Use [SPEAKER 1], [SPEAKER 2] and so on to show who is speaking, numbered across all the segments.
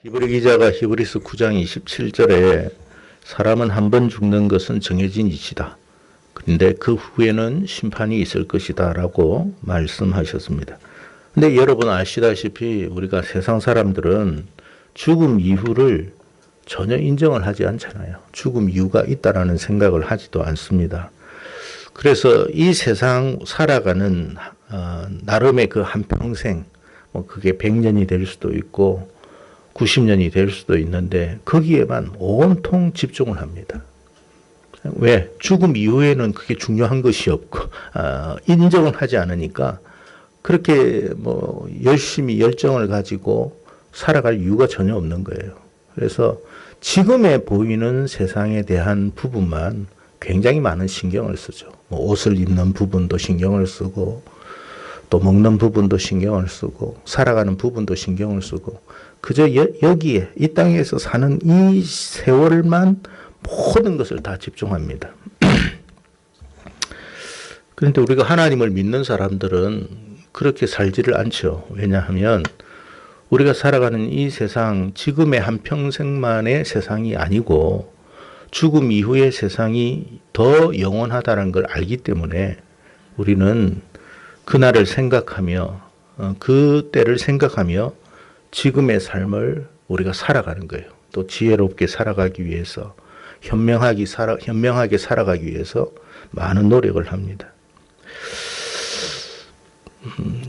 [SPEAKER 1] 히브리 기자가 히브리서 9장 27절에 사람은 한 번 죽는 것은 정해진 이치다. 그런데 그 후에는 심판이 있을 것이다 라고 말씀하셨습니다. 근데 여러분 아시다시피 우리가 세상 사람들은 죽음 이후를 전혀 인정을 하지 않잖아요. 죽음 이후가 있다라는 생각을 하지도 않습니다. 그래서 이 세상 살아가는 나름의 그 한평생, 뭐 그게 100년이 될 수도 있고 90년이 될 수도 있는데 거기에만 온통 집중을 합니다. 왜? 죽음 이후에는 그게 중요한 것이 없고 인정을 하지 않으니까 그렇게 뭐 열심히 열정을 가지고 살아갈 이유가 전혀 없는 거예요. 그래서 지금에 보이는 세상에 대한 부분만 굉장히 많은 신경을 쓰죠. 뭐 옷을 입는 부분도 신경을 쓰고 또 먹는 부분도 신경을 쓰고 살아가는 부분도 신경을 쓰고 그저 여기에 이 땅에서 사는 이 세월만 모든 것을 다 집중합니다. 그런데 우리가 하나님을 믿는 사람들은 그렇게 살지를 않죠. 왜냐하면 우리가 살아가는 이 세상 지금의 한평생만의 세상이 아니고 죽음 이후의 세상이 더 영원하다는 걸 알기 때문에 우리는 그날을 생각하며 그 때를 생각하며 지금의 삶을 우리가 살아가는 거예요. 또 지혜롭게 살아가기 위해서 현명하게 살아가기 위해서 많은 노력을 합니다.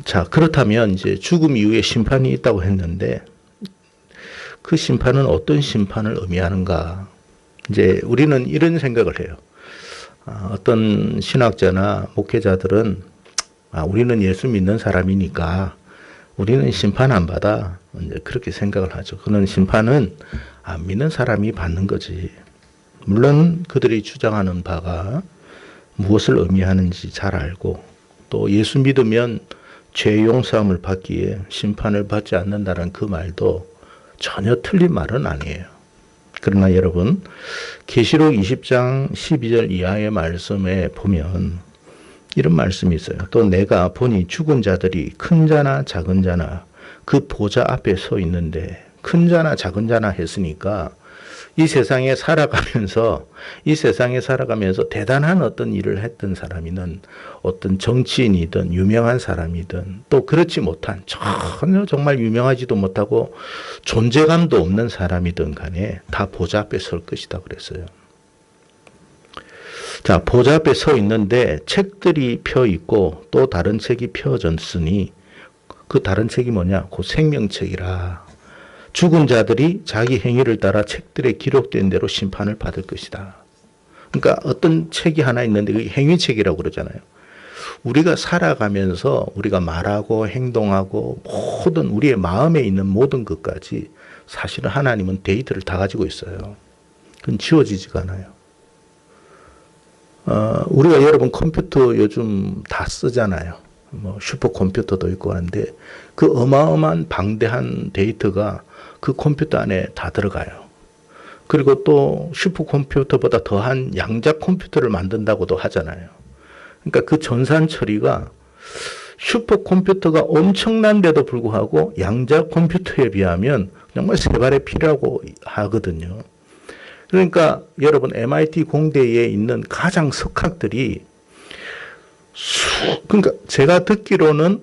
[SPEAKER 1] 자, 그렇다면 이제 죽음 이후에 심판이 있다고 했는데 그 심판은 어떤 심판을 의미하는가? 이제 우리는 이런 생각을 해요. 어떤 신학자나 목회자들은 우리는 예수 믿는 사람이니까 우리는 심판 안 받아. 이제 그렇게 생각을 하죠. 그는 심판은 안 믿는 사람이 받는 거지. 물론 그들이 주장하는 바가 무엇을 의미하는지 잘 알고 또 예수 믿으면 죄 용서함을 받기에 심판을 받지 않는다는 그 말도 전혀 틀린 말은 아니에요. 그러나 여러분 계시록 20장 12절 이하의 말씀에 보면 이런 말씀이 있어요. 또 내가 보니 죽은 자들이 큰 자나 작은 자나 그 보좌 앞에 서 있는데 큰 자나 작은 자나 했으니까 이 세상에 살아가면서 대단한 어떤 일을 했던 사람이든 어떤 정치인이든 유명한 사람이든 또 그렇지 못한 전혀 정말 유명하지도 못하고 존재감도 없는 사람이든 간에 다 보좌 앞에 설 것이다 그랬어요. 자, 보좌 앞에 서 있는데 책들이 펴 있고 또 다른 책이 펴졌으니 그 다른 책이 뭐냐? 그 생명책이라. 죽은 자들이 자기 행위를 따라 책들에 기록된 대로 심판을 받을 것이다. 그러니까 어떤 책이 하나 있는데 그게 행위책이라고 그러잖아요. 우리가 살아가면서 우리가 말하고 행동하고 모든 우리의 마음에 있는 모든 것까지 사실은 하나님은 데이터를 다 가지고 있어요. 그건 지워지지가 않아요. 우리가 여러분 컴퓨터 요즘 다 쓰잖아요. 뭐 슈퍼컴퓨터도 있고 하는데 그 어마어마한 방대한 데이터가 그 컴퓨터 안에 다 들어가요. 그리고 또 슈퍼컴퓨터보다 더한 양자 컴퓨터를 만든다고도 하잖아요. 그러니까 그 전산 처리가 슈퍼컴퓨터가 엄청난데도 불구하고 양자 컴퓨터에 비하면 정말 세 발의 피라고 하거든요. 그러니까 여러분 MIT 공대에 있는 가장 석학들이 그러니까 제가 듣기로는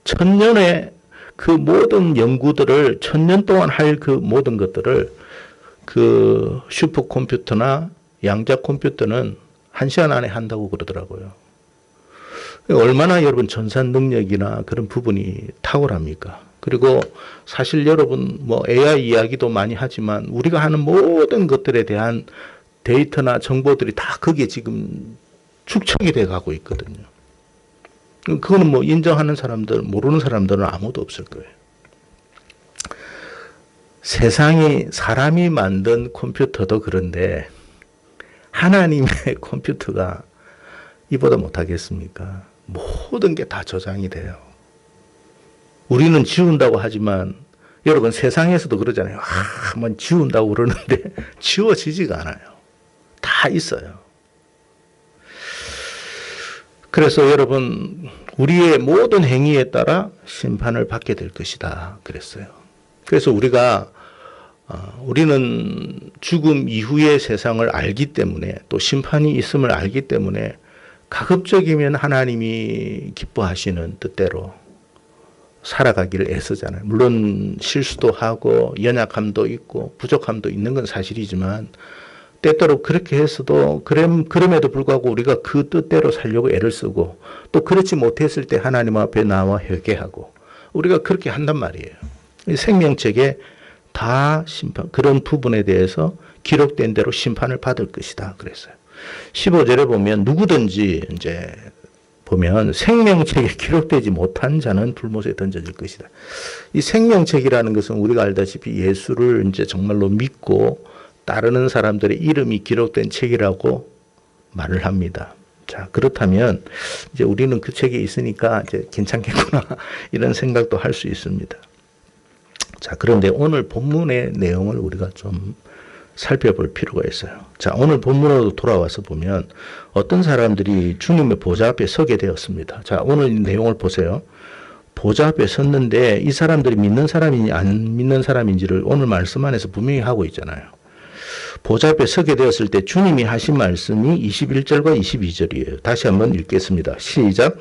[SPEAKER 1] 천년의 그 모든 연구들을 천년 동안 할 그 모든 것들을 그 슈퍼컴퓨터나 양자 컴퓨터는 1시간 안에 한다고 그러더라고요. 얼마나 여러분 전산 능력이나 그런 부분이 탁월합니까? 그리고 사실 여러분 뭐 AI 이야기도 많이 하지만 우리가 하는 모든 것들에 대한 데이터나 정보들이 다 거기에 지금 축적이 돼 가고 있거든요. 그거는 뭐 인정하는 사람들, 모르는 사람들은 아무도 없을 거예요. 세상이 사람이 만든 컴퓨터도 그런데 하나님의 컴퓨터가 이보다 못하겠습니까? 모든 게 다 저장이 돼요. 우리는 지운다고 하지만 여러분 세상에서도 그러잖아요. 한번 지운다고 그러는데 지워지지가 않아요. 다 있어요. 그래서 여러분 우리의 모든 행위에 따라 심판을 받게 될 것이다 그랬어요. 그래서 우리가 우리는 죽음 이후의 세상을 알기 때문에 또 심판이 있음을 알기 때문에 가급적이면 하나님이 기뻐하시는 뜻대로 살아가기를 애쓰잖아요. 물론 실수도 하고 연약함도 있고 부족함도 있는 건 사실이지만 때때로 그렇게 해서도 그럼에도 불구하고 우리가 그 뜻대로 살려고 애를 쓰고 또 그렇지 못했을 때 하나님 앞에 나와 회개하고 우리가 그렇게 한단 말이에요. 생명책에 다 심판, 그런 부분에 대해서 기록된 대로 심판을 받을 것이다. 그랬어요. 15절에 보면 누구든지 이제 보면 생명책에 기록되지 못한 자는 불못에 던져질 것이다. 이 생명책이라는 것은 우리가 알다시피 예수를 이제 정말로 믿고 따르는 사람들의 이름이 기록된 책이라고 말을 합니다. 자, 그렇다면 이제 우리는 그 책에 있으니까 이제 괜찮겠구나 이런 생각도 할 수 있습니다. 자, 그런데 오늘 본문의 내용을 우리가 좀 살펴볼 필요가 있어요. 자, 오늘 본문으로 돌아와서 보면 어떤 사람들이 주님의 보좌 앞에 서게 되었습니다. 자, 오늘 내용을 보세요. 보좌 앞에 섰는데 이 사람들이 믿는 사람인지 안 믿는 사람인지를 오늘 말씀 안에서 분명히 하고 있잖아요. 보좌 앞에 서게 되었을 때 주님이 하신 말씀이 21절과 22절이에요. 다시 한번 읽겠습니다. 시작.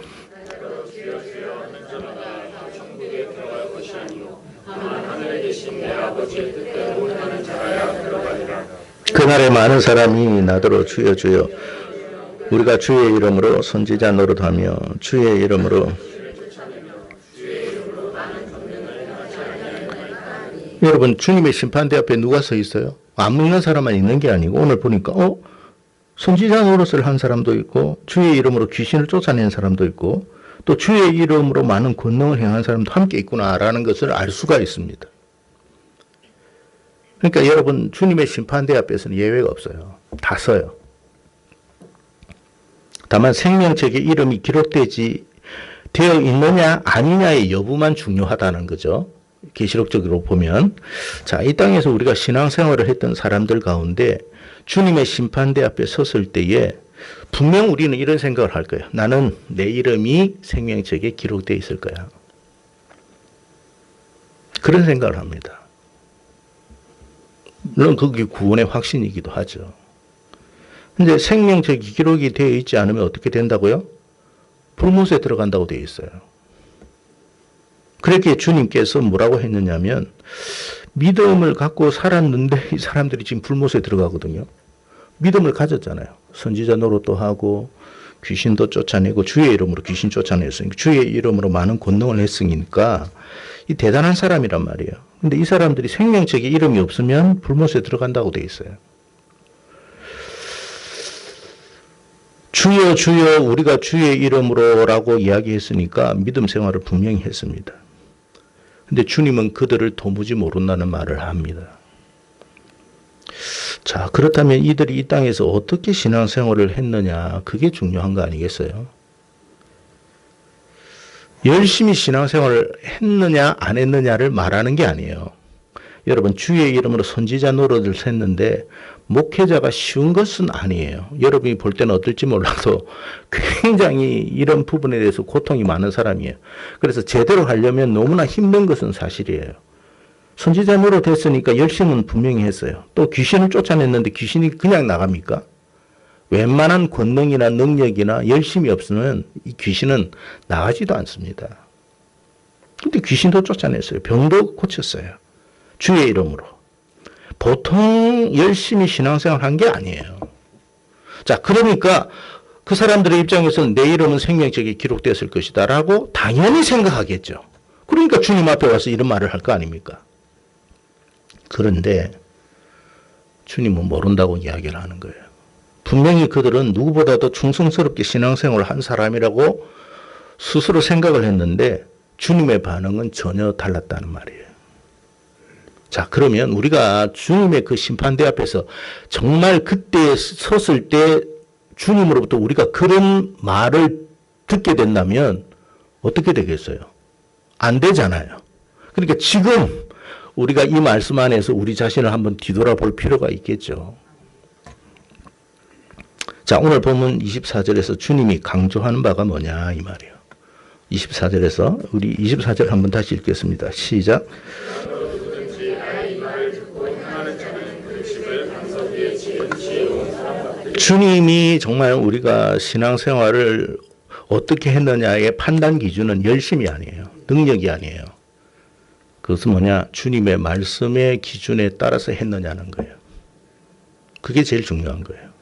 [SPEAKER 1] 그날에 많은 사람이 나더러 주여 주여 우리가 주의 이름으로 선지자 노릇하며 주의 이름으로 여러분 주님의 심판대 앞에 누가 서 있어요? 안 믿는 사람만 있는 게 아니고 오늘 보니까 선지자 노릇을 한 사람도 있고 주의 이름으로 귀신을 쫓아낸 사람도 있고 또 주의 이름으로 많은 권능을 행한 사람도 함께 있구나라는 것을 알 수가 있습니다. 그러니까 여러분 주님의 심판대 앞에서는 예외가 없어요. 다 서요. 다만 생명책에 이름이 기록되지 되어 있느냐 아니냐의 여부만 중요하다는 거죠. 계시록적으로 보면 자, 이 땅에서 우리가 신앙생활을 했던 사람들 가운데 주님의 심판대 앞에 섰을 때에 분명 우리는 이런 생각을 할 거예요. 나는 내 이름이 생명책에 기록되어 있을 거야. 그런 생각을 합니다. 물론 그게 구원의 확신이기도 하죠. 근데 생명책이 기록이 되어 있지 않으면 어떻게 된다고요? 불못에 들어간다고 되어 있어요. 그렇게 주님께서 뭐라고 했느냐면 믿음을 갖고 살았는데 이 사람들이 지금 불못에 들어가거든요. 믿음을 가졌잖아요. 선지자 노릇도 하고 귀신도 쫓아내고 주의 이름으로 귀신 쫓아냈으니까 주의 이름으로 많은 권능을 했으니까 이 대단한 사람이란 말이에요. 근데 이 사람들이 생명책에 이름이 없으면 불못에 들어간다고 돼 있어요. 주여 주여 우리가 주의 이름으로라고 이야기했으니까 믿음 생활을 분명히 했습니다. 근데 주님은 그들을 도무지 모른다는 말을 합니다. 자, 그렇다면 이들이 이 땅에서 어떻게 신앙생활을 했느냐, 그게 중요한 거 아니겠어요? 열심히 신앙생활을 했느냐 안 했느냐를 말하는 게 아니에요. 여러분 주의 이름으로 선지자 노릇을 했는데 목회자가 쉬운 것은 아니에요. 여러분이 볼 때는 어떨지 몰라도 굉장히 이런 부분에 대해서 고통이 많은 사람이에요. 그래서 제대로 하려면 너무나 힘든 것은 사실이에요. 선지자 노릇 했으니까 열심은 분명히 했어요. 또 귀신을 쫓아냈는데 귀신이 그냥 나갑니까? 웬만한 권능이나 능력이나 열심이 없으면 이 귀신은 나가지도 않습니다. 근데 귀신도 쫓아냈어요. 병도 고쳤어요. 주의 이름으로. 보통 열심히 신앙생활 한 게 아니에요. 자, 그러니까 그 사람들의 입장에서는 내 이름은 생명책에 기록되었을 것이다 라고 당연히 생각하겠죠. 그러니까 주님 앞에 와서 이런 말을 할 거 아닙니까? 그런데 주님은 모른다고 이야기를 하는 거예요. 분명히 그들은 누구보다도 충성스럽게 신앙생활을 한 사람이라고 스스로 생각을 했는데 주님의 반응은 전혀 달랐다는 말이에요. 자, 그러면 우리가 주님의 그 심판대 앞에서 정말 그때 섰을 때 주님으로부터 우리가 그런 말을 듣게 된다면 어떻게 되겠어요? 안 되잖아요. 그러니까 지금 우리가 이 말씀 안에서 우리 자신을 한번 뒤돌아볼 필요가 있겠죠. 자, 오늘 본문 24절에서 주님이 강조하는 바가 뭐냐 이 말이에요. 24절에서 우리 24절 한번 다시 읽겠습니다. 시작. 주님이 정말 우리가 신앙생활을 어떻게 했느냐의 판단 기준은 열심이 아니에요. 능력이 아니에요. 그것은 뭐냐? 주님의 말씀의 기준에 따라서 했느냐는 거예요. 그게 제일 중요한 거예요.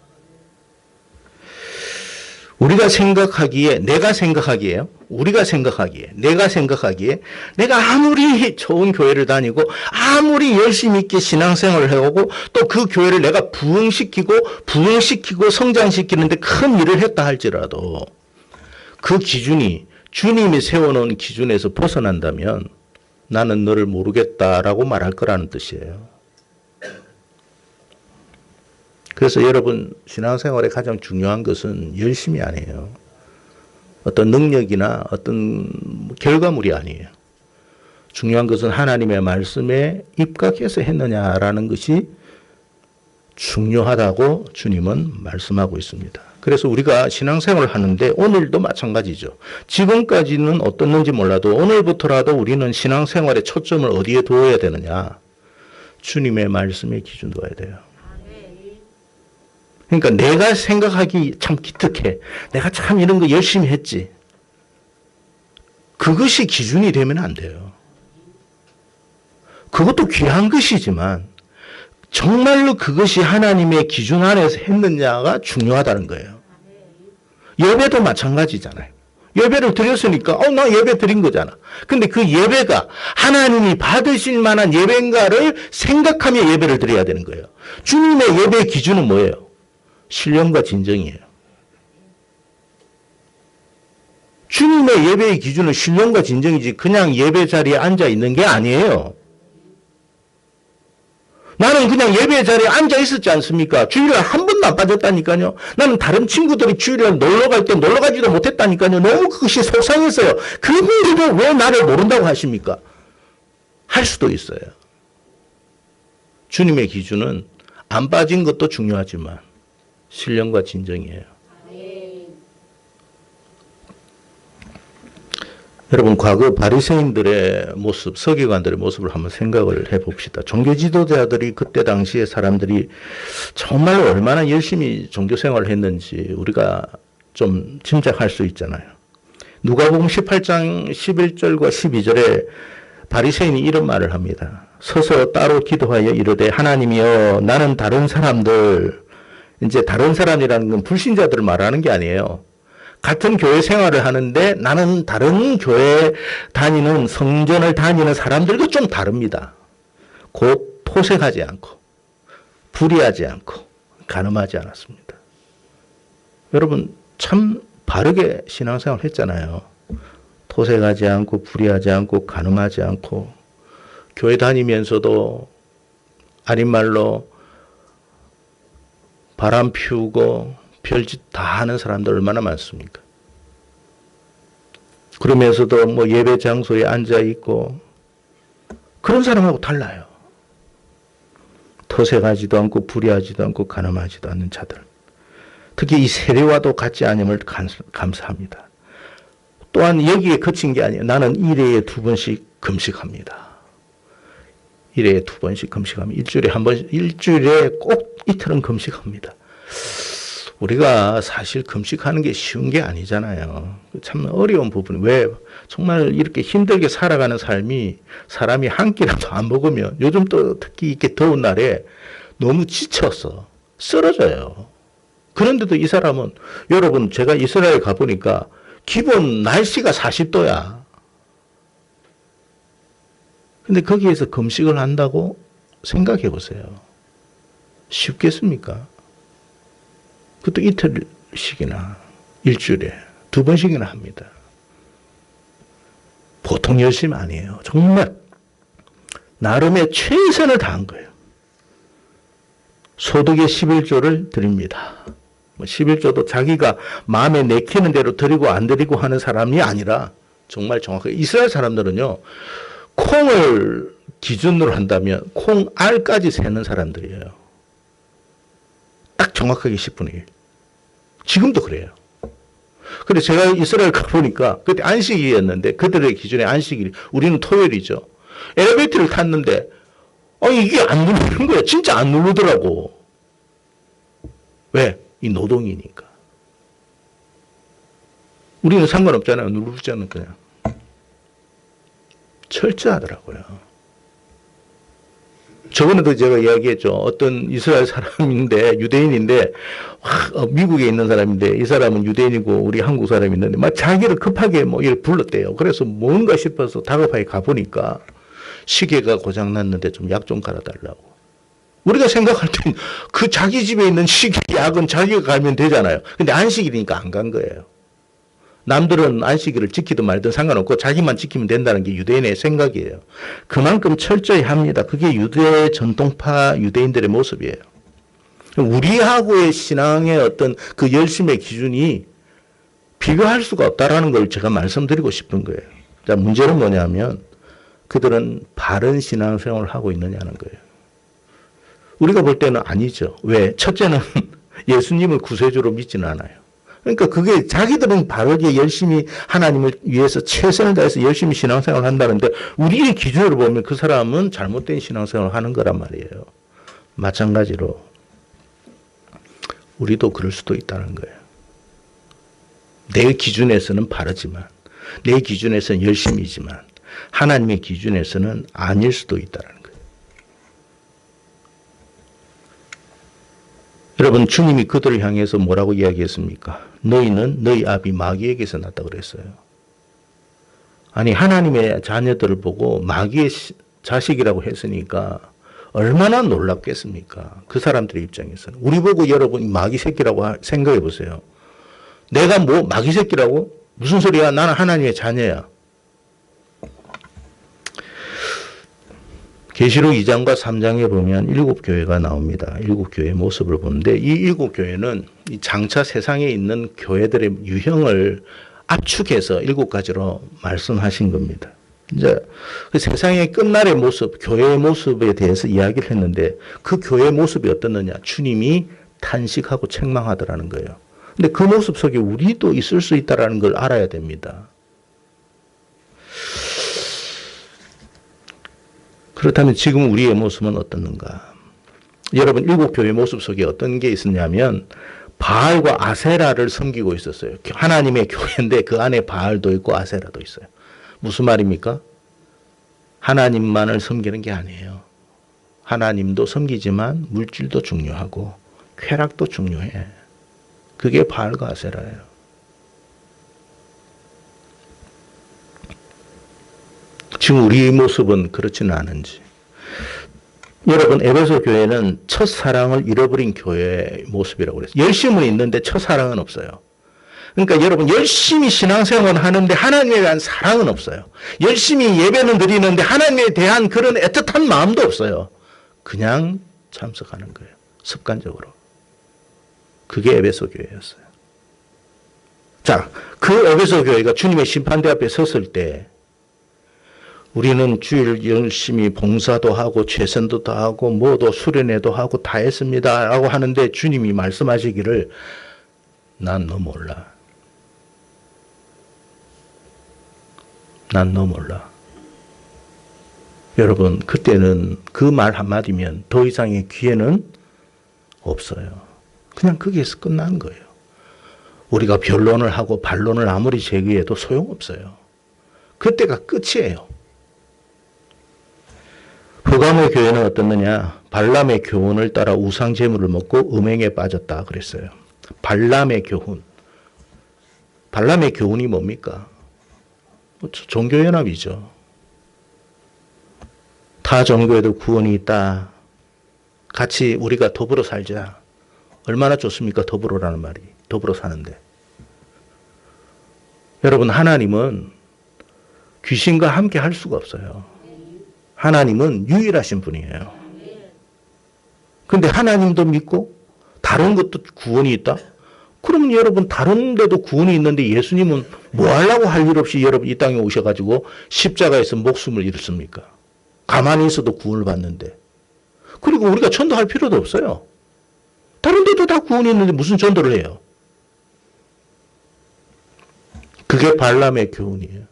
[SPEAKER 1] 우리가 생각하기에, 내가 생각하기에요. 우리가 생각하기에, 내가 생각하기에, 내가 아무리 좋은 교회를 다니고, 아무리 열심히 있게 신앙생활을 해오고, 또 그 교회를 내가 부흥시키고 성장시키는데 큰 일을 했다 할지라도, 그 기준이 주님이 세워놓은 기준에서 벗어난다면, 나는 너를 모르겠다라고 말할 거라는 뜻이에요. 그래서 여러분 신앙생활에 가장 중요한 것은 열심이 아니에요. 어떤 능력이나 어떤 결과물이 아니에요. 중요한 것은 하나님의 말씀에 입각해서 했느냐라는 것이 중요하다고 주님은 말씀하고 있습니다. 그래서 우리가 신앙생활을 하는데 오늘도 마찬가지죠. 지금까지는 어떻는지 몰라도 오늘부터라도 우리는 신앙생활의 초점을 어디에 두어야 되느냐. 주님의 말씀에 기준 둬야 돼요. 그러니까 내가 생각하기 참 기특해. 내가 참 이런 거 열심히 했지. 그것이 기준이 되면 안 돼요. 그것도 귀한 것이지만 정말로 그것이 하나님의 기준 안에서 했느냐가 중요하다는 거예요. 예배도 마찬가지잖아요. 예배를 드렸으니까 나 예배 드린 거잖아. 근데 그 예배가 하나님이 받으실 만한 예배인가를 생각하며 예배를 드려야 되는 거예요. 주님의 예배의 기준은 뭐예요? 신령과 진정이에요. 주님의 예배의 기준은 신령과 진정이지 그냥 예배 자리에 앉아 있는 게 아니에요. 나는 그냥 예배 자리에 앉아 있었지 않습니까? 주일날 한 번도 안 빠졌다니까요. 나는 다른 친구들이 주일날 놀러 갈 때 놀러 가지도 못했다니까요. 너무 그것이 속상했어요. 그분들도 왜 나를 모른다고 하십니까? 할 수도 있어요. 주님의 기준은 안 빠진 것도 중요하지만 신령과 진정이에요. 여러분 과거 바리새인들의 모습, 서기관들의 모습을 한번 생각을 해봅시다. 종교 지도자들이 그때 당시에 사람들이 정말 얼마나 열심히 종교 생활을 했는지 우리가 좀 짐작할 수 있잖아요. 누가복음 18장 11절과 12절에 바리새인이 이런 말을 합니다. 서서 따로 기도하여 이르되 하나님이여 나는 다른 사람들, 이제 다른 사람이라는 건 불신자들을 말하는 게 아니에요. 같은 교회 생활을 하는데 나는 다른 교회 다니는 성전을 다니는 사람들과 좀 다릅니다. 곧 토색하지 않고 불의하지 않고 간음하지 않았습니다. 여러분 참 바르게 신앙생활 했잖아요. 토색하지 않고 불의하지 않고 간음하지 않고 교회 다니면서도 아닌 말로 바람 피우고 별짓 다 하는 사람들 얼마나 많습니까? 그러면서도 뭐 예배 장소에 앉아 있고 그런 사람하고 달라요. 토색하지도 않고 불의하지도 않고 간음하지도 않는 자들. 특히 이 세례와도 같지 않음을 감사합니다. 또한 여기에 그친 게 아니에요. 나는 1회에 2번씩 금식합니다. 1회에 2번씩 금식합니다. 일주일에 한 번, 일주일에 꼭 이틀은 금식합니다. 우리가 사실 금식하는 게 쉬운 게 아니잖아요. 참 어려운 부분이 왜 정말 이렇게 힘들게 살아가는 삶이 사람이 한 끼라도 안 먹으면 요즘 또 특히 이렇게 더운 날에 너무 지쳐서 쓰러져요. 그런데도 이 사람은 여러분 제가 이스라엘 가보니까 기본 날씨가 40도야. 근데 거기에서 금식을 한다고 생각해 보세요. 쉽겠습니까? 그것도 이틀씩이나 일주일에 2번씩이나 합니다. 보통 열심히 아니에요. 정말 나름의 최선을 다한 거예요. 소득의 11조를 드립니다. 11조도 자기가 마음에 내키는 대로 드리고 안 드리고 하는 사람이 아니라 정말 정확하게 이스라엘 사람들은요. 콩을 기준으로 한다면 콩알까지 세는 사람들이에요. 딱 정확하게 10분의 1. 지금도 그래요. 근데 제가 이스라엘 가보니까 그때 안식일이었는데 그들의 기준에 안식일, 우리는 토요일이죠. 엘리베이터를 탔는데 이게 안 누르는 거예요. 진짜 안 누르더라고. 왜? 이 노동이니까. 우리는 상관없잖아요. 누르자는 그냥. 철저하더라고요. 저번에도 제가 이야기했죠. 어떤 이스라엘 사람인데, 유대인인데, 미국에 있는 사람인데, 이 사람은 유대인이고, 우리 한국 사람이 있는데, 막 자기를 급하게 뭐 이렇게 불렀대요. 그래서 뭔가 싶어서 다급하게 가보니까, 시계가 고장났는데 좀 약 좀 갈아달라고. 우리가 생각할 땐 그 자기 집에 있는 시계 약은 자기가 갈면 되잖아요. 근데 안식일이니까 안 간 거예요. 남들은 안식일을 지키든 말든 상관없고 자기만 지키면 된다는 게 유대인의 생각이에요. 그만큼 철저히 합니다. 그게 유대 전통파 유대인들의 모습이에요. 우리하고의 신앙의 어떤 그 열심의 기준이 비교할 수가 없다라는 걸 제가 말씀드리고 싶은 거예요. 자, 문제는 뭐냐면 그들은 바른 신앙생활을 하고 있느냐는 거예요. 우리가 볼 때는 아니죠. 왜? 첫째는 예수님을 구세주로 믿지는 않아요. 그러니까 그게 자기들은 바르게 열심히 하나님을 위해서 최선을 다해서 열심히 신앙생활을 한다는데 우리의 기준으로 보면 그 사람은 잘못된 신앙생활을 하는 거란 말이에요. 마찬가지로 우리도 그럴 수도 있다는 거예요. 내 기준에서는 바르지만 내 기준에서는 열심이지만 하나님의 기준에서는 아닐 수도 있다는 거예요. 여러분, 주님이 그들을 향해서 뭐라고 이야기했습니까? 너희는 너희 아비 마귀에게서 났다 그랬어요. 아니, 하나님의 자녀들을 보고 마귀의 자식이라고 했으니까 얼마나 놀랍겠습니까? 그 사람들의 입장에서는. 우리 보고 여러분 마귀 새끼라고 생각해 보세요. 내가 뭐 마귀 새끼라고? 무슨 소리야? 나는 하나님의 자녀야. 계시록 2장과 3장에 보면 7교회가 나옵니다. 7교회의 모습을 보는데 이 7교회는 이 장차 세상에 있는 교회들의 유형을 압축해서 7가지로 말씀하신 겁니다. 이제 그 세상의 끝날의 모습, 교회의 모습에 대해서 이야기를 했는데 그 교회의 모습이 어떻느냐? 주님이 탄식하고 책망하더라는 거예요. 근데 그 모습 속에 우리도 있을 수 있다는 걸 알아야 됩니다. 그렇다면 지금 우리의 모습은 어떻는가? 여러분, 7교회의 모습 속에 어떤 게 있었냐면 바알과 아세라를 섬기고 있었어요. 하나님의 교회인데 그 안에 바알도 있고 아세라도 있어요. 무슨 말입니까? 하나님만을 섬기는 게 아니에요. 하나님도 섬기지만 물질도 중요하고 쾌락도 중요해. 그게 바알과 아세라예요. 지금 우리의 모습은 그렇지는 않은지. 여러분, 에베소 교회는 첫사랑을 잃어버린 교회의 모습이라고 그랬어요. 열심은 있는데 첫사랑은 없어요. 그러니까 여러분, 열심히 신앙생활을 하는데 하나님에 대한 사랑은 없어요. 열심히 예배는 드리는데 하나님에 대한 그런 애틋한 마음도 없어요. 그냥 참석하는 거예요. 습관적으로. 그게 에베소 교회였어요. 자, 그 에베소 교회가 주님의 심판대 앞에 섰을 때 우리는 주일 열심히 봉사도 하고 최선도 다하고 뭐도 수련회도 하고 다 했습니다 라고 하는데 주님이 말씀하시기를 난 너 몰라. 난 너 몰라. 여러분, 그때는 그 말 한마디면 더 이상의 기회는 없어요. 그냥 거기에서 끝난 거예요. 우리가 변론을 하고 반론을 아무리 제기해도 소용없어요. 그때가 끝이에요. 흑암의 교회는 어떻느냐? 발람의 교훈을 따라 우상 제물을 먹고 음행에 빠졌다 그랬어요. 발람의 교훈. 발람의 교훈이 뭡니까? 종교연합이죠. 타 종교에도 구원이 있다. 같이 우리가 더불어 살자. 얼마나 좋습니까? 더불어라는 말이. 더불어 사는데. 여러분, 하나님은 귀신과 함께 할 수가 없어요. 하나님은 유일하신 분이에요. 그런데 하나님도 믿고 다른 것도 구원이 있다? 그러면 여러분 다른 데도 구원이 있는데 예수님은 뭐 하려고 할 일 없이 여러분 이 땅에 오셔가지고 십자가에서 목숨을 잃습니까? 가만히 있어도 구원을 받는데. 그리고 우리가 전도할 필요도 없어요. 다른 데도 다 구원이 있는데 무슨 전도를 해요? 그게 발람의 교훈이에요.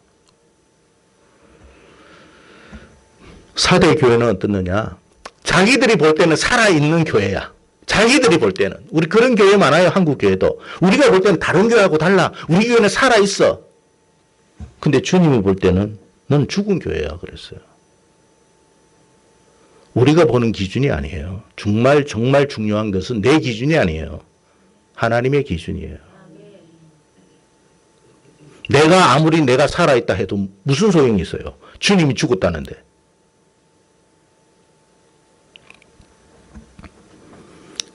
[SPEAKER 1] 4대 교회는 어떻느냐? 자기들이 볼 때는 살아있는 교회야. 자기들이 볼 때는. 우리 그런 교회 많아요. 한국 교회도. 우리가 볼 때는 다른 교회하고 달라. 우리 교회는 살아있어. 근데 주님이 볼 때는 넌 죽은 교회야 그랬어요. 우리가 보는 기준이 아니에요. 정말 중요한 것은 내 기준이 아니에요. 하나님의 기준이에요. 내가 아무리 내가 살아있다 해도 무슨 소용이 있어요. 주님이 죽었다는데.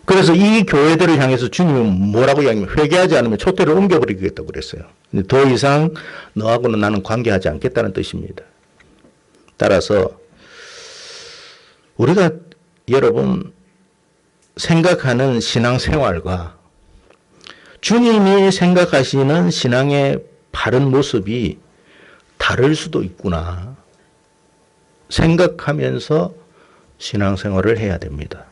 [SPEAKER 1] 그래서 이 교회들을 향해서 주님은 뭐라고 이야기하면 회개하지 않으면 촛대를 옮겨버리겠다고 그랬어요. 근데 더 이상 너하고는 나는 관계하지 않겠다는 뜻입니다. 따라서 우리가 여러분 생각하는 신앙생활과 주님이 생각하시는 신앙의 바른 모습이 다를 수도 있구나 생각하면서 신앙생활을 해야 됩니다.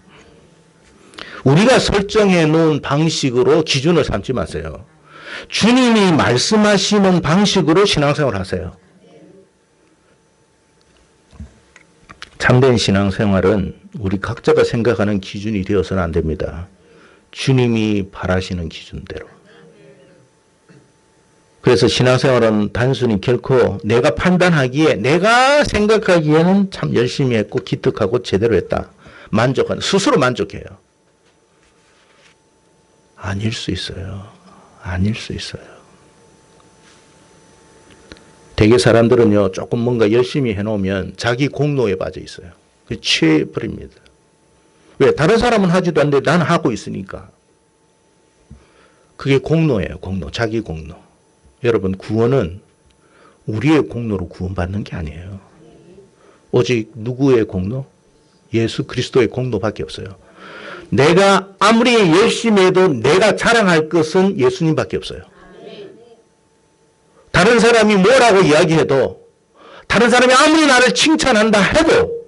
[SPEAKER 1] 우리가 설정해 놓은 방식으로 기준을 삼지 마세요. 주님이 말씀하시는 방식으로 신앙생활 하세요. 참된 신앙생활은 우리 각자가 생각하는 기준이 되어서는 안 됩니다. 주님이 바라시는 기준대로. 그래서 신앙생활은 단순히 결코 내가 판단하기에 내가 생각하기에는 참 열심히 했고 기특하고 제대로 했다. 만족하는 스스로 만족해요. 아닐 수 있어요. 아닐 수 있어요. 대개 사람들은요, 조금 뭔가 열심히 해놓으면 자기 공로에 빠져 있어요. 취해버립니다. 왜? 다른 사람은 하지도 않는데 나는 하고 있으니까. 그게 공로예요, 공로. 자기 공로. 여러분, 구원은 우리의 공로로 구원받는 게 아니에요. 오직 누구의 공로? 예수 그리스도의 공로밖에 없어요. 내가 아무리 열심히 해도 내가 자랑할 것은 예수님밖에 없어요. 다른 사람이 뭐라고 이야기해도 다른 사람이 아무리 나를 칭찬한다 해도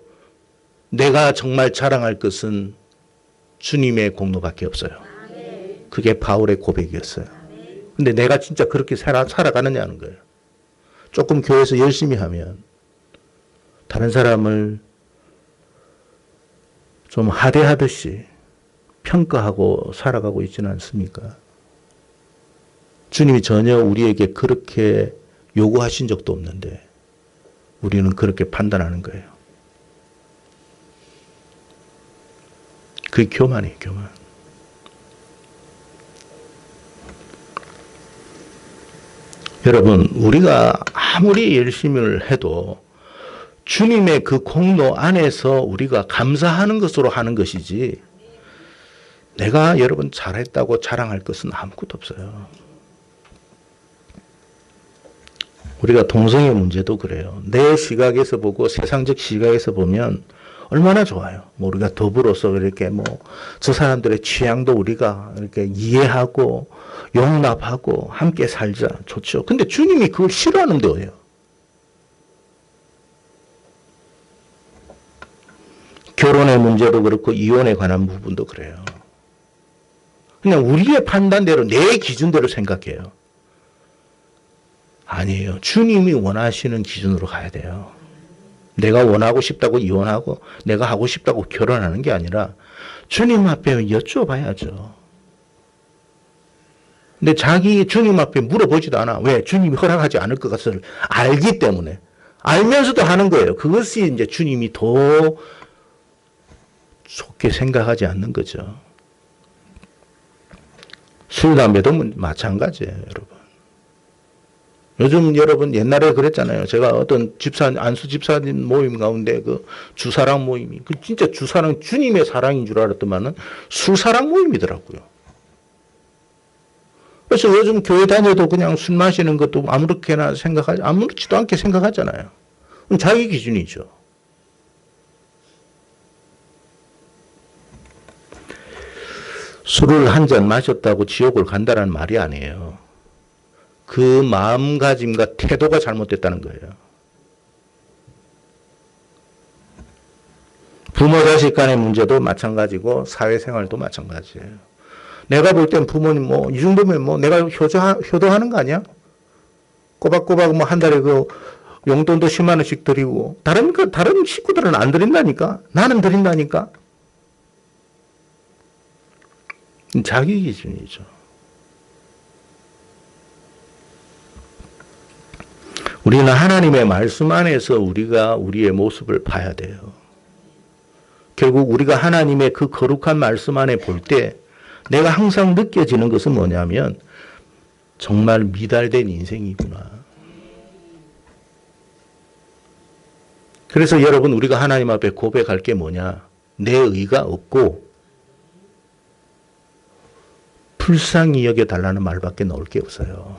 [SPEAKER 1] 내가 정말 자랑할 것은 주님의 공로밖에 없어요. 그게 바울의 고백이었어요. 근데 내가 진짜 그렇게 살아가느냐는 거예요. 조금 교회에서 열심히 하면 다른 사람을 좀 하대하듯이 평가하고 살아가고 있지는 않습니까? 주님이 전혀 우리에게 그렇게 요구하신 적도 없는데 우리는 그렇게 판단하는 거예요. 그게 교만이에요, 교만. 여러분, 우리가 아무리 열심히 해도 주님의 그 공로 안에서 우리가 감사하는 것으로 하는 것이지 내가 여러분 잘했다고 자랑할 것은 아무것도 없어요. 우리가 동성애 문제도 그래요. 내 시각에서 보고 세상적 시각에서 보면 얼마나 좋아요. 뭐 우리가 더불어서 이렇게 뭐 저 사람들의 취향도 우리가 이렇게 이해하고 용납하고 함께 살자. 좋죠. 근데 주님이 그걸 싫어하는데 왜요? 결혼의 문제도 그렇고 이혼에 관한 부분도 그래요. 그냥 우리의 판단대로 내 기준대로 생각해요. 아니에요. 주님이 원하시는 기준으로 가야 돼요. 내가 원하고 싶다고 이혼하고 내가 하고 싶다고 결혼하는 게 아니라 주님 앞에 여쭤봐야죠. 근데 자기 주님 앞에 물어보지도 않아. 왜? 주님이 허락하지 않을 것을 알기 때문에. 알면서도 하는 거예요. 그것이 이제 주님이 더 좋게 생각하지 않는 거죠. 술, 담배도 마찬가지예요, 여러분. 요즘 여러분 옛날에 그랬잖아요. 제가 어떤 안수 집사님 모임 가운데 그 주사랑 모임이, 그 진짜 주사랑 주님의 사랑인 줄 알았더만은 술사랑 모임이더라고요. 그래서 요즘 교회 다녀도 그냥 술 마시는 것도 아무렇지도 않게 생각하잖아요. 그럼 자기 기준이죠. 술을 한 잔 마셨다고 지옥을 간다는 말이 아니에요. 그 마음가짐과 태도가 잘못됐다는 거예요. 부모 자식 간의 문제도 마찬가지고 사회생활도 마찬가지예요. 내가 볼 땐 부모님 이 정도면 내가 효도하는 거 아니야? 꼬박꼬박 한 달에 그 용돈도 10만 원씩 드리고 다른 식구들은 안 드린다니까. 나는 드린다니까. 자기 기준이죠. 우리는 하나님의 말씀 안에서 우리가 우리의 모습을 봐야 돼요. 결국 우리가 하나님의 그 거룩한 말씀 안에 볼 때 내가 항상 느껴지는 것은 뭐냐면 정말 미달된 인생이구나. 그래서 여러분 우리가 하나님 앞에 고백할 게 뭐냐? 내 의가 없고 불쌍히 여겨달라는 말밖에 나올 게 없어요.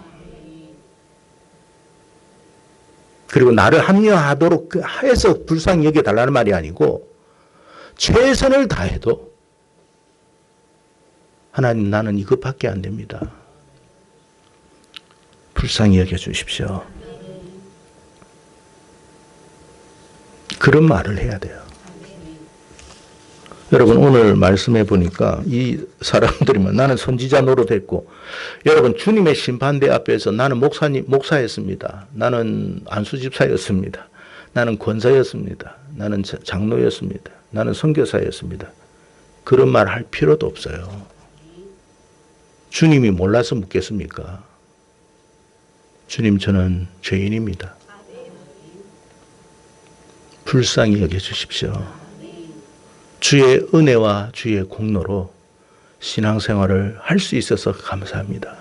[SPEAKER 1] 그리고 나를 합리화하도록 해서 불쌍히 여겨달라는 말이 아니고 최선을 다해도 하나님 나는 이것밖에 안 됩니다. 불쌍히 여겨주십시오. 그런 말을 해야 돼요. 여러분 오늘 말씀해 보니까 이 사람들이 나는 선지자 노릇했고 여러분 주님의 심판대 앞에서 나는 목사였습니다. 나는 안수집사였습니다. 나는 권사였습니다. 나는 장로였습니다. 나는 선교사였습니다. 그런 말 할 필요도 없어요. 주님이 몰라서 묻겠습니까? 주님 저는 죄인입니다. 불쌍히 여겨주십시오. 주의 은혜와 주의 공로로 신앙생활을 할 수 있어서 감사합니다.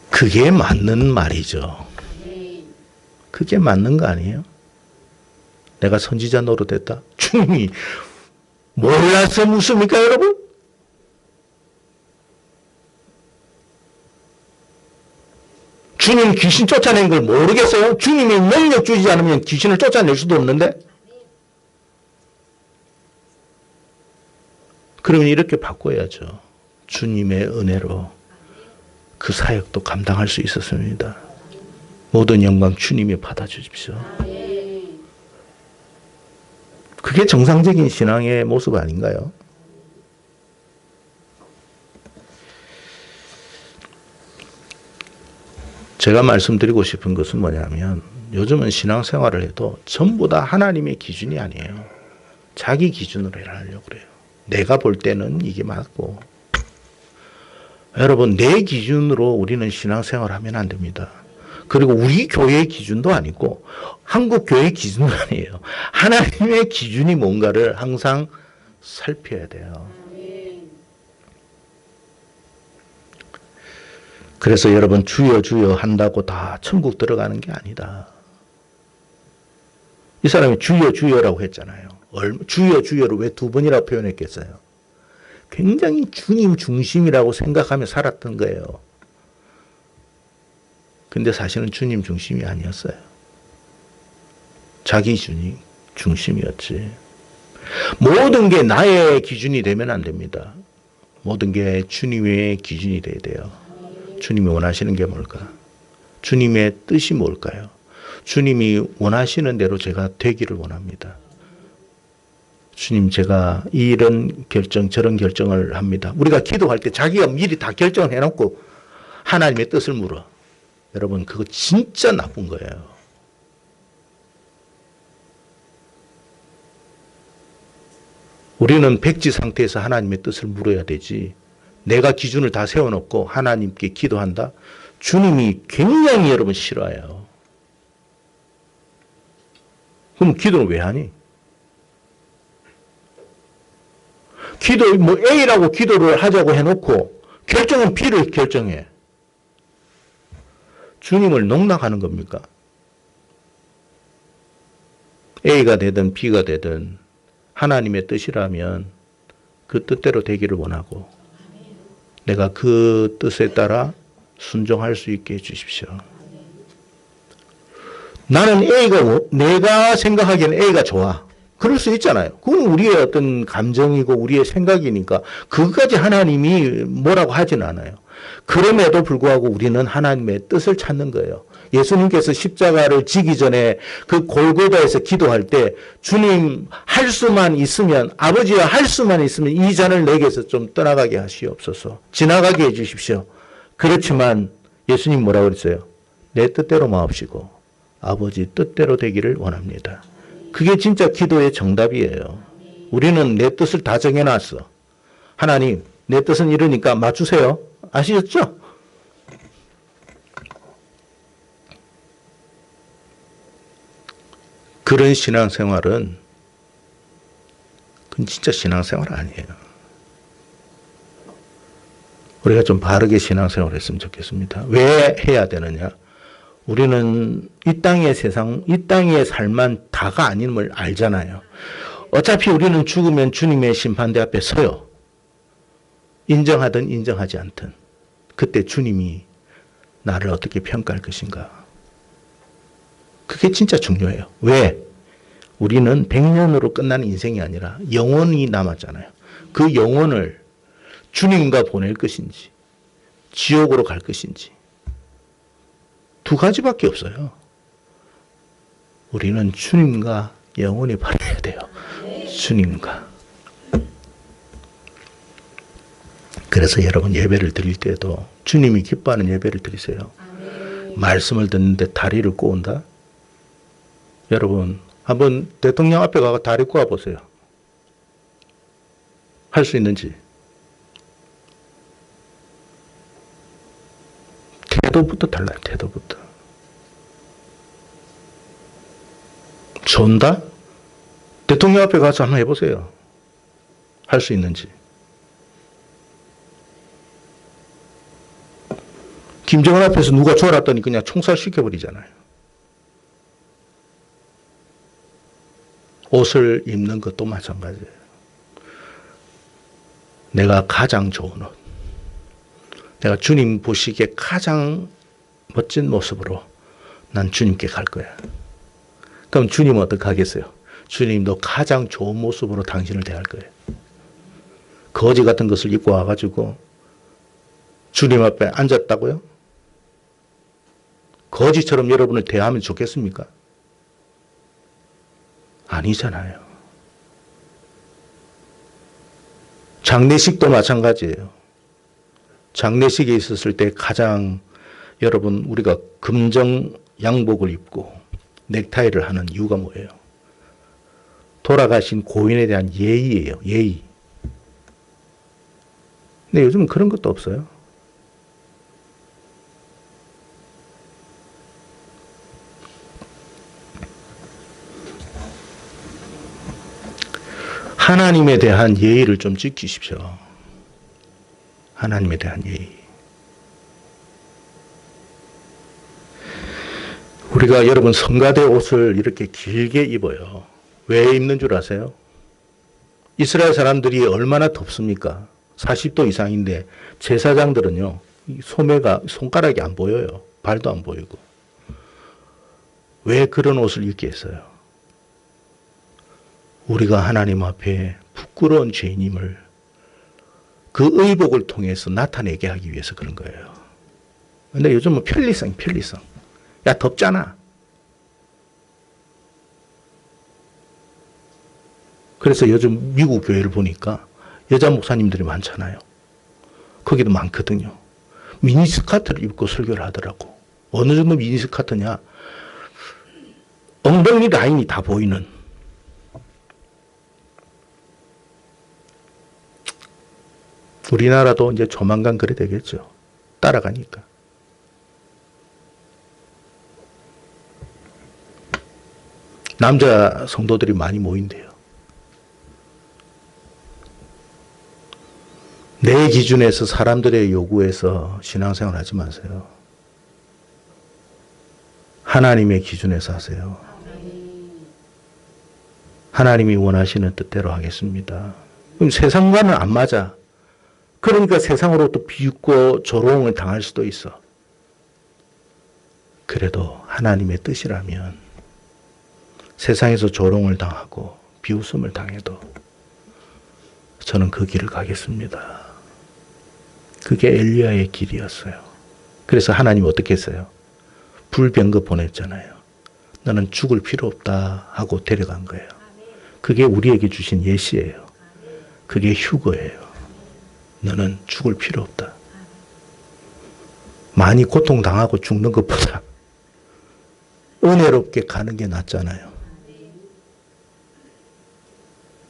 [SPEAKER 1] 그게 맞는 말이죠. 그게 맞는 거 아니에요? 내가 선지자 노릇했다? 주님이 몰라서 묻습니까 여러분? 주님 귀신 쫓아낸 걸 모르겠어요? 주님이 능력 주지 않으면 귀신을 쫓아낼 수도 없는데? 그러면 이렇게 바꿔야죠. 주님의 은혜로 그 사역도 감당할 수 있었습니다. 모든 영광 주님이 받아주십시오. 그게 정상적인 신앙의 모습 아닌가요? 제가 말씀드리고 싶은 것은 뭐냐면 요즘은 신앙생활을 해도 전부 다 하나님의 기준이 아니에요. 자기 기준으로 하려고 그래요. 내가 볼 때는 이게 맞고 여러분 내 기준으로 우리는 신앙생활을 하면 안 됩니다. 그리고 우리 교회의 기준도 아니고 한국 교회의 기준도 아니에요. 하나님의 기준이 뭔가를 항상 살펴야 돼요. 그래서 여러분 주여 주여 한다고 다 천국 들어가는 게 아니다. 이 사람이 주여 주여라고 했잖아요. 주여 주여를 왜 두 번이라고 표현했겠어요? 굉장히 주님 중심이라고 생각하며 살았던 거예요. 근데 사실은 주님 중심이 아니었어요. 자기 중심이었지. 모든 게 나의 기준이 되면 안 됩니다. 모든 게 주님의 기준이 돼야 돼요. 주님이 원하시는 게 뭘까? 주님의 뜻이 뭘까요? 주님이 원하시는 대로 제가 되기를 원합니다. 주님 제가 이런 결정 저런 결정을 합니다. 우리가 기도할 때 자기가 미리 다 결정을 해놓고 하나님의 뜻을 물어. 여러분 그거 진짜 나쁜 거예요. 우리는 백지 상태에서 하나님의 뜻을 물어야 되지. 내가 기준을 다 세워놓고 하나님께 기도한다? 주님이 굉장히 여러분 싫어해요. 그럼 기도를 왜 하니? 기도 A라고 기도를 하자고 해놓고 결정은 B를 결정해. 주님을 농락하는 겁니까? A가 되든 B가 되든 하나님의 뜻이라면 그 뜻대로 되기를 원하고 내가 그 뜻에 따라 순종할 수 있게 해주십시오. 나는 내가 생각하기에는 A가 좋아. 그럴 수 있잖아요. 그건 우리의 어떤 감정이고 우리의 생각이니까 그것까지 하나님이 뭐라고 하진 않아요. 그럼에도 불구하고 우리는 하나님의 뜻을 찾는 거예요. 예수님께서 십자가를 지기 전에 그 골고다에서 기도할 때 주님 할 수만 있으면 아버지와 할 수만 있으면 이 잔을 내게서 좀 떠나가게 하시옵소서. 지나가게 해 주십시오. 그렇지만 예수님 뭐라고 그랬어요? 내 뜻대로 마옵시고 아버지 뜻대로 되기를 원합니다. 그게 진짜 기도의 정답이에요. 우리는 내 뜻을 다 정해놨어. 하나님, 내 뜻은 이러니까 맞추세요. 아시겠죠? 그런 신앙생활은 그건 진짜 신앙생활 아니에요. 우리가 좀 바르게 신앙생활을 했으면 좋겠습니다. 왜 해야 되느냐? 우리는 이 땅의 세상, 이 땅의 삶만 다가 아님을 알잖아요. 어차피 우리는 죽으면 주님의 심판대 앞에 서요. 인정하든 인정하지 않든. 그때 주님이 나를 어떻게 평가할 것인가. 그게 진짜 중요해요. 왜? 우리는 100년으로 끝나는 인생이 아니라 영원히 남았잖아요. 그 영혼을 주님과 보낼 것인지, 지옥으로 갈 것인지. 두 가지밖에 없어요. 우리는 주님과 영원히 바라야 돼요. 주님과. 그래서 여러분 예배를 드릴 때도 주님이 기뻐하는 예배를 드리세요. 말씀을 듣는데 다리를 꼬은다? 여러분 한번 대통령 앞에 가서 다리 꼬아 보세요. 할 수 있는지. 태도부터 달라요. 태도부터. 존다? 대통령 앞에 가서 한번 해보세요. 할 수 있는지. 김정은 앞에서 누가 졸았더니 그냥 총살시켜버리잖아요. 옷을 입는 것도 마찬가지예요. 내가 가장 좋은 옷. 내가 주님 보시기에 가장 멋진 모습으로 난 주님께 갈 거야. 그럼 주님은 어떻게 하겠어요? 주님도 가장 좋은 모습으로 당신을 대할 거예요. 거지 같은 것을 입고 와가지고 주님 앞에 앉았다고요? 거지처럼 여러분을 대하면 좋겠습니까? 아니잖아요. 장례식도 마찬가지예요. 장례식에 있었을 때 가장 여러분 우리가 금정 양복을 입고 넥타이를 하는 이유가 뭐예요? 돌아가신 고인에 대한 예의예요. 예의. 근데 요즘은 그런 것도 없어요. 하나님에 대한 예의를 좀 지키십시오. 하나님에 대한 예의. 우리가 여러분 성가대 옷을 이렇게 길게 입어요. 왜 입는 줄 아세요? 이스라엘 사람들이 얼마나 덥습니까? 40도 이상인데 제사장들은요. 소매가 손가락이 안 보여요. 발도 안 보이고. 왜 그런 옷을 입게 했어요? 우리가 하나님 앞에 부끄러운 죄인임을 그 의복을 통해서 나타내게 하기 위해서 그런 거예요. 근데 요즘은 편리성. 야, 덥잖아. 그래서 요즘 미국 교회를 보니까 여자 목사님들이 많잖아요. 거기도 많거든요. 미니스커트를 입고 설교를 하더라고. 어느 정도 미니스커트냐? 엉덩이 라인이 다 보이는. 우리나라도 이제 조만간 그래 되겠죠. 따라가니까. 남자 성도들이 많이 모인대요. 내 기준에서 사람들의 요구에서 신앙생활 하지 마세요. 하나님의 기준에서 하세요. 하나님이 원하시는 뜻대로 하겠습니다. 그럼 세상과는 안 맞아. 그러니까 세상으로부터 비웃고 조롱을 당할 수도 있어. 그래도 하나님의 뜻이라면 세상에서 조롱을 당하고 비웃음을 당해도 저는 그 길을 가겠습니다. 그게 엘리야의 길이었어요. 그래서 하나님이 어떻게 했어요? 불병거 보냈잖아요. 너는 죽을 필요 없다 하고 데려간 거예요. 그게 우리에게 주신 예시예요. 그게 휴거예요. 너는 죽을 필요 없다. 많이 고통당하고 죽는 것보다 은혜롭게 가는 게 낫잖아요.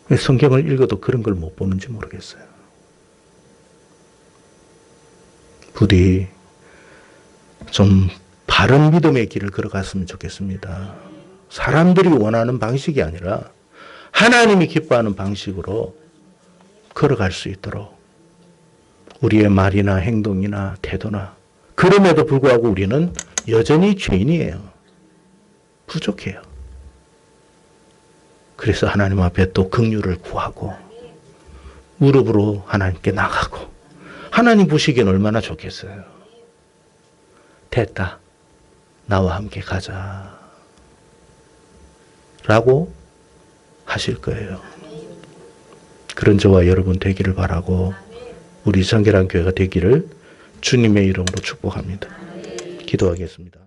[SPEAKER 1] 왜 성경을 읽어도 그런 걸 못 보는지 모르겠어요. 부디 좀 바른 믿음의 길을 걸어갔으면 좋겠습니다. 사람들이 원하는 방식이 아니라 하나님이 기뻐하는 방식으로 걸어갈 수 있도록 우리의 말이나 행동이나 태도나 그럼에도 불구하고 우리는 여전히 죄인이에요. 부족해요. 그래서 하나님 앞에 또 긍휼을 구하고 무릎으로 하나님께 나가고 하나님 보시기엔 얼마나 좋겠어요. 됐다. 나와 함께 가자. 라고 하실 거예요. 그런 저와 여러분 되기를 바라고 우리 정결한 교회가 되기를 주님의 이름으로 축복합니다. 기도하겠습니다.